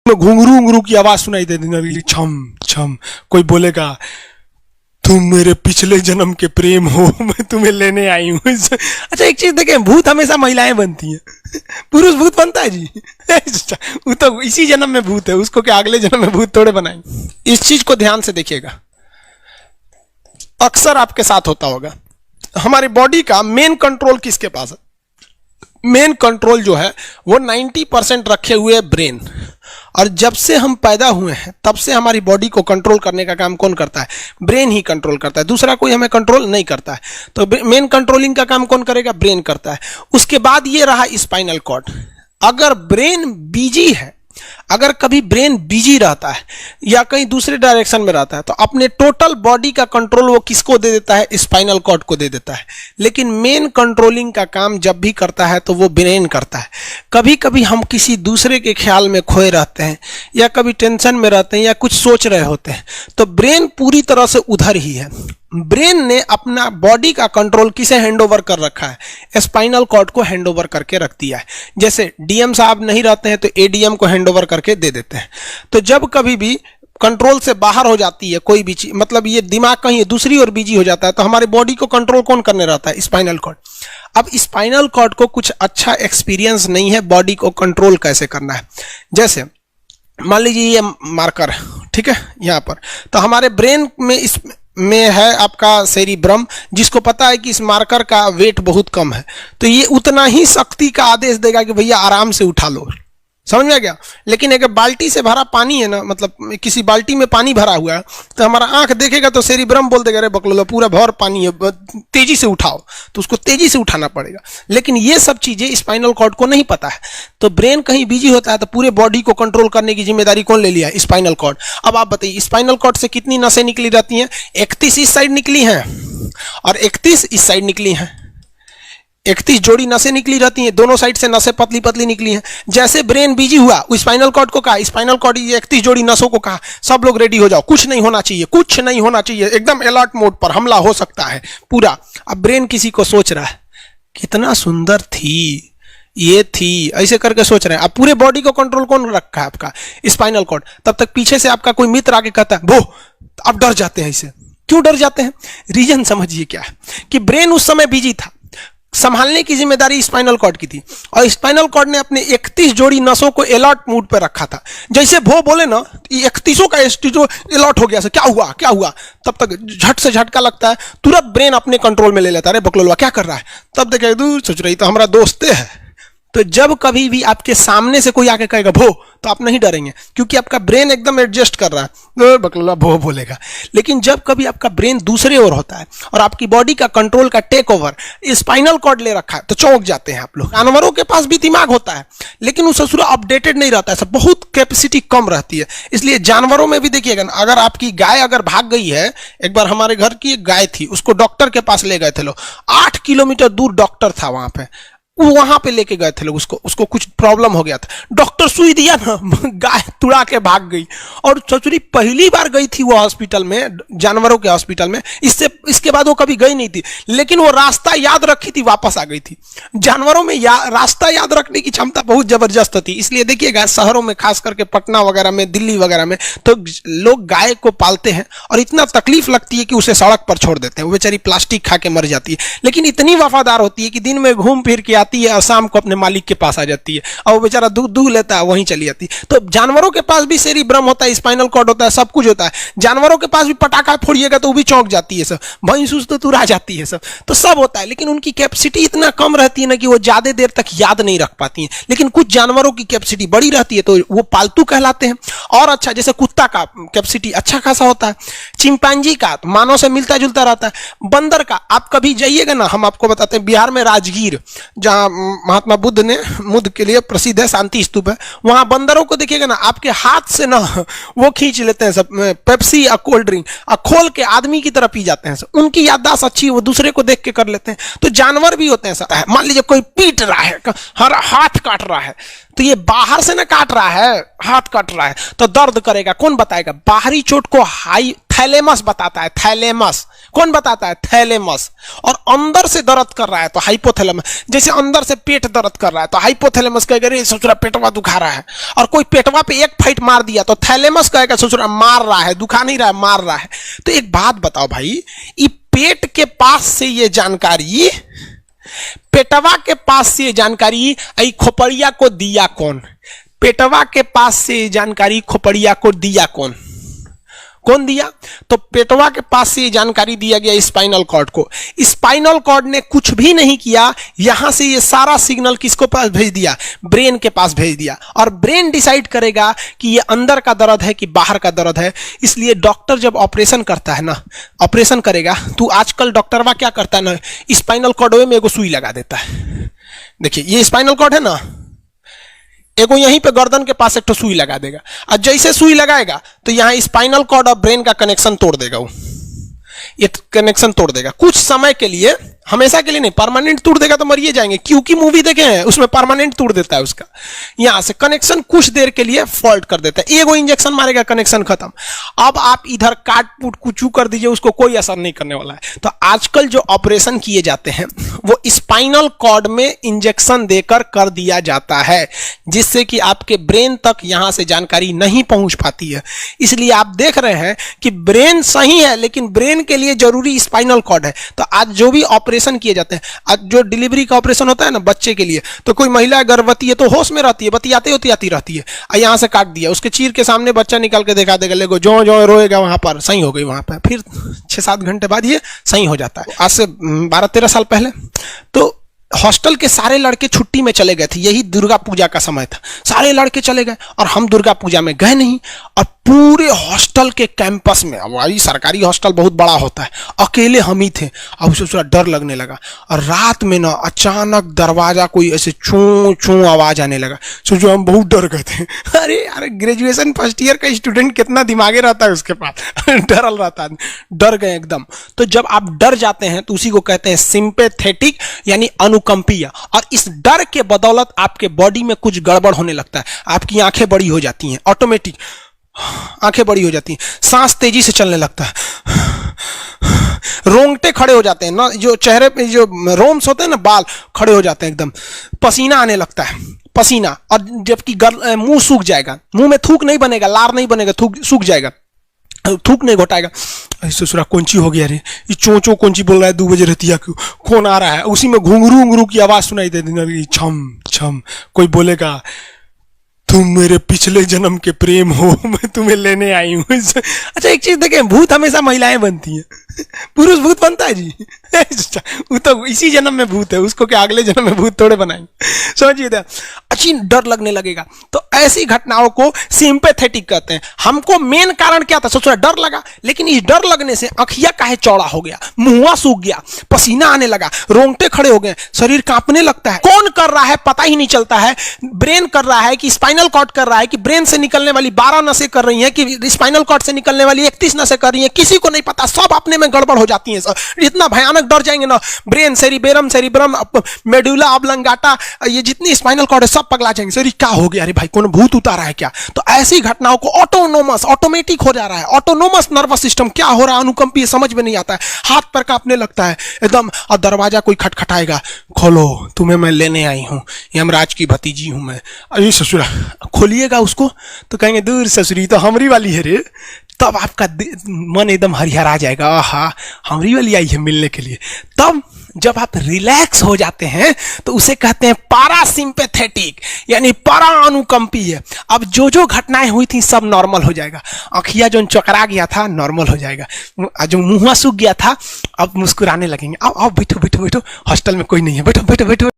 में घुंघरू घुंघरू की आवाज सुनाई दे देगी, छम छम। कोई बोलेगा तुम मेरे पिछले जन्म के प्रेम हो, मैं तुम्हें लेने आई हूँ। अच्छा एक चीज देखें, भूत हमेशा महिलाएं बनती हैं, पुरुष भूत बनता है जी? वो तो इसी जन्म में भूत है, उसको क्या अगले जन्म में भूत थोड़े बनाएंगे। इस चीज को ध्यान से देखिएगा, अक्सर आपके साथ होता होगा। हमारी बॉडी का मेन कंट्रोल किसके पास है? मेन कंट्रोल जो है वो 90% रखे हुए ब्रेन। और जब से हम पैदा हुए हैं तब से हमारी बॉडी को कंट्रोल करने का काम कौन करता है? ब्रेन ही कंट्रोल करता है, दूसरा कोई हमें कंट्रोल नहीं करता है। तो मेन कंट्रोलिंग का काम कौन करेगा? ब्रेन करता है। उसके बाद ये रहा स्पाइनल कॉर्ड। अगर ब्रेन बिजी है, अगर कभी ब्रेन बिजी रहता है या कहीं दूसरे डायरेक्शन में रहता है, तो अपने टोटल बॉडी का कंट्रोल वो किसको दे देता है? स्पाइनल कॉर्ड को दे देता है। लेकिन मेन कंट्रोलिंग का काम जब भी करता है तो वो ब्रेन करता है। कभी कभी हम किसी दूसरे के ख्याल में खोए रहते हैं या कभी टेंशन में रहते हैं या कुछ सोच रहे होते हैं, तो ब्रेन पूरी तरह से उधर ही है। ब्रेन ने अपना बॉडी का कंट्रोल किसे हैंडओवर कर रखा है? स्पाइनल कॉर्ड को हैंडओवर करके रख दिया है। जैसे डीएम साहब नहीं रहते हैं तो एडीएम को हैंडओवर करके दे देते हैं। तो जब कभी भी कंट्रोल से बाहर हो जाती है कोई भी चीज, मतलब ये दिमाग कहीं दूसरी ओर बिजी हो जाता है, तो हमारी बॉडी को कंट्रोल कौन करने रहता है? Spinal cord. अब स्पाइनल कॉर्ड को कुछ अच्छा एक्सपीरियंस नहीं है बॉडी को कंट्रोल कैसे करना है। जैसे मान लीजिए ये मार्कर, ठीक है, यहां पर, तो हमारे ब्रेन में इस में है आपका सेरिब्रम, जिसको पता है कि इस मार्कर का वेट बहुत कम है, तो ये उतना ही शक्ति का आदेश देगा कि भैया आराम से उठा लो। समझ में आ गया? लेकिन अगर बाल्टी से भरा पानी है ना, मतलब किसी बाल्टी में पानी भरा हुआ है, तो हमारा आंख देखेगा तो सेरिब्रम बोल देगा अरे बकलोला पूरा भर पानी है, तेजी से उठाओ, तो उसको तेजी से उठाना पड़ेगा। लेकिन ये सब चीजें स्पाइनल कॉर्ड को नहीं पता है। तो ब्रेन कहीं बिजी होता है तो पूरे बॉडी को कंट्रोल करने की जिम्मेदारी कौन ले लिया है? Spinal cord. अब आप बताइए स्पाइनल कॉर्ड से कितनी नसें निकली रहती हैं? 31 इस साइड निकली हैं और 31 इस साइड निकली हैं। 31 जोड़ी नसें निकली रहती हैं, दोनों साइड से नसें पतली पतली निकली हैं। जैसे ब्रेन बिजी हुआ, स्पाइनल कॉर्ड को कहा, स्पाइनल कॉर्ड 31 जोड़ी नसों को कहा सब लोग रेडी हो जाओ, कुछ नहीं होना चाहिए, कुछ नहीं होना चाहिए, एकदम अलर्ट मोड पर, हमला हो सकता है पूरा। अब ब्रेन किसी को सोच रहा है कितना सुंदर थी ये थी, ऐसे करके सोच रहे हैं। अब पूरे बॉडी को कंट्रोल कौन रखा है? आपका स्पाइनल कॉर्ड। तब तक पीछे से आपका कोई मित्र आके कहता है वो, अब डर जाते हैं। इसे क्यों डर जाते हैं? रीजन समझिए क्या है कि ब्रेन उस समय बिजी था, संभालने की जिम्मेदारी स्पाइनल कॉर्ड की थी, और स्पाइनल कॉर्ड ने अपने 31 जोड़ी नसों को अलर्ट मूड पर रखा था। जैसे वो बोले ना 31 का जो अलर्ट हो गया, क्या हुआ क्या हुआ, तब तक झट से झटका लगता है, तुरंत ब्रेन अपने कंट्रोल में ले लेता है। अरे बकलोलवा क्या कर रहा है? तब देखे दूर सोच रही तो हमारा दोस्त है। तो जब कभी भी आपके सामने से कोई आके कहेगा भो, तो आप नहीं डरेंगे, क्योंकि आपका ब्रेन एकदम एडजस्ट कर रहा है, बकलोला भो बोलेगा। लेकिन जब कभी आपका ब्रेन दूसरे ओर होता है और आपकी बॉडी का कंट्रोल का टेक ओवर स्पाइनल कॉर्ड ले रखा है, तो चौंक जाते हैं आप लोग। जानवरों के पास भी दिमाग होता है, लेकिन वो ससुरा अपडेटेड नहीं रहता है, सब बहुत कैपेसिटी कम रहती है। इसलिए जानवरों में भी देखिएगा ना, अगर आपकी गाय अगर भाग गई है, एक बार हमारे घर की एक गाय थी, उसको डॉक्टर के पास ले गए थे लोग, 8 किलोमीटर दूर डॉक्टर था, वहां पे लेके गए थे लोग, उसको कुछ प्रॉब्लम हो गया था, डॉक्टर सुई दिया ना, गाय तुड़ा के भाग गई। और ससुरी पहली बार गई थी वो हॉस्पिटल में, जानवरों के हॉस्पिटल में, इसके बाद वो कभी गई नहीं थी, लेकिन वो रास्ता याद रखी थी, वापस आ गई थी। जानवरों में रास्ता याद रखने की क्षमता बहुत जबरदस्त होती है। इसलिए देखिएगा शहरों में, खास करके पटना वगैरह में, दिल्ली वगैरह में, तो लोग गाय को पालते हैं और इतना तकलीफ लगती है कि उसे सड़क पर छोड़ देते हैं, वो बेचारी प्लास्टिक खा के मर जाती है, लेकिन इतनी वफादार होती है कि दिन में घूम फिर के आती है और शाम को अपने मालिक के पास आ जाती है, और वो बेचारा दूध लेता है, वहीं चली जाती है। तो जानवरों के पास भी सेरिब्रम होता है, स्पाइनल कॉर्ड होता है, सब कुछ होता है। जानवरों के पास भी पटाखा फोड़िएगा तो वो भी चौंक जाती है, सब भैंस तो तुरा जाती है, सब तो सब होता है। लेकिन उनकी कैपेसिटी इतना कम रहती है ना कि वो ज्यादा देर तक याद नहीं रख पाती हैं। लेकिन कुछ जानवरों की कैपेसिटी बड़ी रहती है, तो वो पालतू कहलाते हैं। और अच्छा, जैसे कुत्ता का कैपेसिटी अच्छा खासा होता है, चिंपैंजी का मानव से मिलता जुलता रहता है, बंदर का आप कभी जाइएगा ना, हम आपको बताते हैं, बिहार में राजगीर, जहां महात्मा बुद्ध के लिए प्रसिद्ध है, शांति स्तूप है, वहां बंदरों को देखिएगा ना, आपके हाथ से ना वो खींच लेते हैं सब पेप्सी या कोल्ड ड्रिंक, और खोल के आदमी की तरह पी जाते हैं सब। उनकी याददाश्त अच्छी है, वो दूसरे को देख के कर लेते हैं। तो जानवर भी होते हैं, मान लीजिए कोई पीट रहा है, हर हाथ काट रहा है, तो ये बाहर से ना काट रहा है, हाथ कट रहा है तो दर्द करेगा। कौन बताएगा? बाहरी चोट को हाई थैलेमस बताता है, थैलेमस। कौन बताता है? थैलेमस। और अंदर से दर्द कर रहा है तो हाइपोथैलेमस। जैसे अंदर से पेट दर्द कर रहा है तो हाइपोथैलेमस कहेगा रे ससुरा पेटवा दुखा रहा है। और कोई पेटवा पे एक फाइट मार दिया तो थैलेमस कहेगा ससुरा मार रहा है, दुखा नहीं रहा है, मार रहा है। तो एक बात बताओ भाई, ये पेट के पास से ये जानकारी, पेटवा के पास से जानकारी खोपड़िया को दिया कौन? पेटवा के पास से जानकारी खोपड़िया को दिया कौन? कौन दिया? तो पेटवा के पास से जानकारी दिया गया स्पाइनल कॉर्ड को। स्पाइनल कॉर्ड ने कुछ भी नहीं किया, यहां से ये सारा सिग्नल किसको पास भेज दिया? ब्रेन के पास भेज दिया। और ब्रेन डिसाइड करेगा कि ये अंदर का दर्द है कि बाहर का दर्द है। इसलिए डॉक्टर जब ऑपरेशन करता है ना, ऑपरेशन करेगा तो आजकल डॉक्टरवा क्या करता है ना, स्पाइनल कॉर्ड में एगो सुई लगा देता है। देखिए ये स्पाइनल कॉर्ड है ना, एगो यहीं पे गर्दन के पास एक तो सुई लगा देगा। और जैसे सुई लगाएगा तो यहां स्पाइनल कॉर्ड और ब्रेन का कनेक्शन तोड़ देगा। वो ये कनेक्शन तोड़ देगा कुछ समय के लिए, हमेशा के लिए नहीं। परमानेंट तोड़ देगा तो मरिए जाएंगे, क्योंकि मूवी देखे हैं उसमें परमानेंट तोड़ देता है उसका। यहां से कनेक्शन कुछ देर के लिए फॉल्ट कर देता है, एगो इंजेक्शन मारेगा, कनेक्शन खत्म। अब आप इधर काट पुट कुचू कर दीजिए, उसको कोई असर नहीं करने वाला है। तो आजकल जो ऑपरेशन किए जाते हैं वो स्पाइनल कॉर्ड में इंजेक्शन देकर कर दिया जाता है, जिससे कि आपके ब्रेन तक यहां से जानकारी नहीं पहुंच पाती है। इसलिए आप देख रहे हैं कि ब्रेन सही है लेकिन ब्रेन के लिए जरूरी स्पाइनल कॉर्ड है। तो आज जो भी ऑपरेशन किए जाते हैं, आज जो डिलीवरी का ऑपरेशन होता है ना बच्चे के लिए, तो कोई महिला गर्भवती है तो होश में रहती है, बतियाते होती रहती है, यहां से काट दिया, उसके चीर के सामने बच्चा निकाल के दिखा देगा, लेगो जो जो रोएगा वहां पर सही हो गई, वहां पर फिर 6-7 घंटे बाद ये सही हो जाता है। आज से 12-13 साल पहले तो हॉस्टल के सारे लड़के छुट्टी में चले गए थे, यही दुर्गा पूजा का समय था, सारे लड़के चले गए और हम दुर्गा पूजा में गए नहीं। और पूरे हॉस्टल के कैंपस में, अब वही सरकारी हॉस्टल बहुत बड़ा होता है, अकेले हम ही थे। अब उसे थोड़ा डर लगने लगा और रात में ना अचानक दरवाजा कोई ऐसे चूं चूं आवाज आने लगा। सोचो हम बहुत डर गए थे। अरे ग्रेजुएशन फर्स्ट ईयर का स्टूडेंट कितना दिमागे रहता है उसके पास, डरल रहता है, डर गए एकदम। तो जब आप डर जाते हैं तो उसी को कहते हैं सिंपैथेटिक यानी अनुकंपीय। और इस डर के बदौलत आपके बॉडी में कुछ गड़बड़ होने लगता है, आपकी आंखें बड़ी हो जाती हैं, ऑटोमेटिक आंखें बड़ी हो जाती हैं, सांस तेजी से चलने लगता है, रोंगटे खड़े हो जाते हैं ना, जो चेहरे पे जो रोम्स होते हैं ना, बाल खड़े हो जाते हैं एकदम, पसीना आने लगता है, पसीना। और जबकि मुंह सूख जाएगा, मुंह में थूक नहीं बनेगा, लार नहीं बनेगा, थूक सूख जाएगा, थूक नहीं घोटाएगा। ससुरा कौन ची हो गया रे, ये चो चो कौन ची बोल रहा है 2 बजे रहती है, कौन आ रहा है? उसी में घुंघरू उंगरू की आवाज सुनाई देती, छम छम। कोई बोलेगा तुम मेरे पिछले जन्म के प्रेम हो, मैं तुम्हें लेने आई हूं। अच्छा एक चीज देखें, भूत हमेशा महिलाएं बनती हैं, पुरुष भूत बनता है जी? वो तो इसी जन्म में भूत है, उसको क्या अगले जन्म में भूत थोड़े बनाएंगे? समझिए, अच्छी डर लगने लगेगा। तो ऐसी घटनाओं को सिंपैथेटिक कहते हैं। हमको मेन कारण क्या था? सोचा डर लगा, लेकिन इस डर लगने से आंखिया काहे चौड़ा हो गया, मुंह सूख गया, पसीना आने लगा, रोंगटे खड़े हो गए, शरीर कांपने लगता है। कौन कर रहा है पता ही नहीं चलता है। ब्रेन कर रहा है कि स्पाइनल कॉर्ड कर रहा है कि ब्रेन से निकलने वाली 12 नसें कर रही हैं कि स्पाइनल कॉर्ड से निकलने वाली 31 नसें कर रही हैं, किसी को नहीं पता, सब अपने में गड़बड़ हो जाती हैं। इतना भयानक डर जाएंगे ना, ब्रेन, सेरिब्रम, मेडुला ऑब्लंगाटा, ये जितनी स्पाइनल कॉर्ड है सब पगला जाएंगे। सर क्या हो गया? अरे भाई कौन भूत उतारा है क्या? तो ऐसी घटनाओं को ऑटोनोमस, ऑटोमेटिक हो जा रहा है, ऑटोनोमस नर्वस सिस्टम क्या हो रहा है, अनुकंपीय, समझ में नहीं आता है, हाथ पर कांपने लगता है एकदम। और दरवाजा कोई खटखटाएगा, खोलो तुम्हें मैं लेने आई हूं, यमराज की भतीजी हूं मैं। अरे ससुरा, खोलिएगा उसको तो कहेंगे दूर ससुरी तो हमरी वाली है रे। तब आपका मन एकदम हरिहरा जाएगा, आहा हमरी वाली आई है मिलने के लिए। तब जब आप रिलैक्स हो जाते हैं तो उसे कहते हैं पारासिम्पैथेटिक यानी परा अनुकंपीय। अब जो जो घटनाएं हुई थी सब नॉर्मल हो जाएगा, आँखिया जो चकरा गया था नॉर्मल हो जाएगा, जो मुंह सूख गया था अब मुस्कुराने लगेंगे। अब बैठो बैठो बैठो, हॉस्टल में कोई नहीं है, बैठो बैठो बैठो।